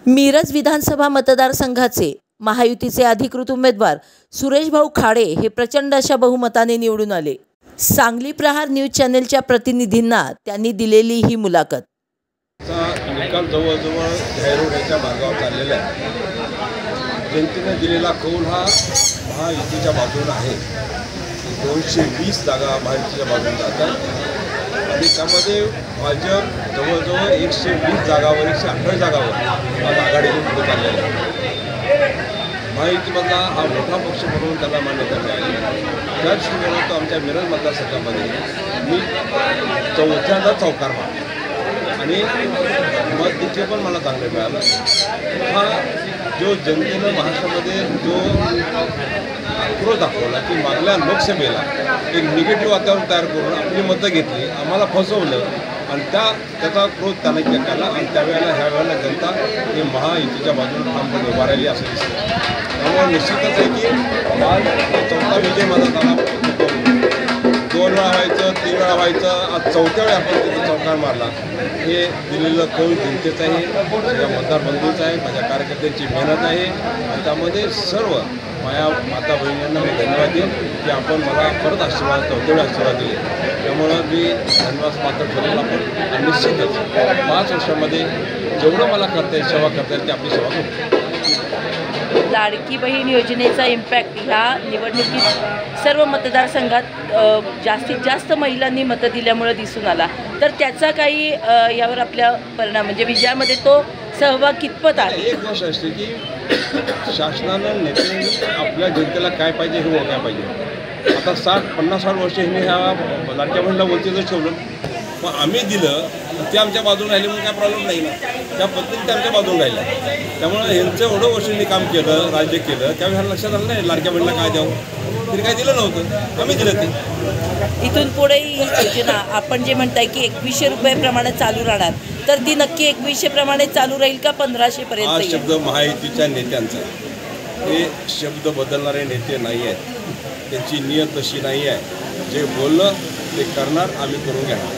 मिरज विधानसभा मतदारसंघाचे महायुतीचे अधिकृत उमेदवार सुरेशभाऊ खाडे हे प्रचंड अशा बहुमताने निवडून आले। सांगली प्रहार न्यूज चॅनलच्या प्रतिनिधींना त्यांनी दिलेली ही मुलाखत। निकाल जवळजवळ धैर्याच्या मार्गावर चाललेला आहे। जनतेने दिलेला कौल हा महायुतीच्या बाजूने आहे। 220 जागा महायुतीच्या बाजूने जातात आणि त्यामध्ये भाजप जवळजवळ 120 जागावर 118 जागावर आज आघाडीतून पुढे चाललेला आहे। महायुतीमधला हा मोठा पक्ष म्हणून त्याला मान्यता मिळाली। त्याच दृष्टीने आमच्या मिरज मतदारसंघामध्ये मी चौथ्यांदा चौकार मारला आणि मत देखील पण मला चांगलं मिळालं। हा जो जनतेनं महाराष्ट्रामध्ये जो आक्रोश दाखवला की मागल्या लोकसभेला एक निगेटिव्ह वातावरण तयार करून आपली मतं घेतली, आम्हाला फसवलं आणि त्याचा क्रोध त्याने केला आणि त्यावेळेला ह्या वेळेला जनता ही महायुतीच्या बाजूने ठामपणे उभा राहिली असं दिसतं। त्यामुळे निश्चितच आहे की आज चौथा विजय माझा झाला। 2 वेळा व्हायचं, 3 वेळा व्हायचं, आज चौथ्या वेळी आपण तिथे चौकार मारला। हे दिलेलं कौल जनतेचं आहे, माझ्या मतदार बंधूंचं आहे, माझ्या कार्यकर्त्यांची मेहनत आहे आणि त्यामध्ये सर्व माझ्या माता बहिणींना मी धन्यवाद देईन की आपण मला परत आशीर्वाद चौथ्या वेळी आशीर्वाद दिले। त्यामुळं मी धन्यवाद पात्र ठरवला पण निश्चितच 5 वर्षामध्ये जेवढं मला करता येईल सेवा करता येईल ती आपली सेवा करू। लाडकी बहीण योजनेचा इम्पॅक्ट ह्या निवडणुकीत सर्व मतदारसंघात जास्तीत जास्त महिलांनी मतं दिल्यामुळे दिसून आला, तर त्याचा काही यावर आपल्या परिणाम म्हणजे विजयामध्ये तो सहभाग कितपत आहे? एक गोष्ट असते की शासनानं नेत्यांनी आपल्या जनतेला काय पाहिजे हे ओळखायला पाहिजे। आता 50-60 वर्ष ह्यांनी ह्या लाडक्या बहिणीला वंचितच ठेवलं, मग आम्ही दिलं ते आमच्या बाजून राहिले म्हणून काय प्रॉब्लेम नाही ना, त्या पद्धतीने ते आमच्या बाजून राहिल्या। त्यामुळे ह्यांचं एवढं वर्षांनी काम केलं, राज्य केलं, त्यावेळी ह्याला लक्षात आलं नाही लाडक्या बहिणीला काय द्यावं, तरी काय दिलं नव्हतं, आम्ही दिलं ते। इथून पुढे ही योजना आपण जे म्हणताय की 2100 रुपये चालू राहणार, तर ती नक्की 2100 प्रमाणे चालू राहील का 1500 पर्यंत? हा शब्द महायुतीच्या नेत्यांचा आहे, हे शब्द बदलणारे नेते नाही आहेत, त्यांची नियत तशी नाही आहे। जे बोललं ते करणार, आम्ही करून घेणार।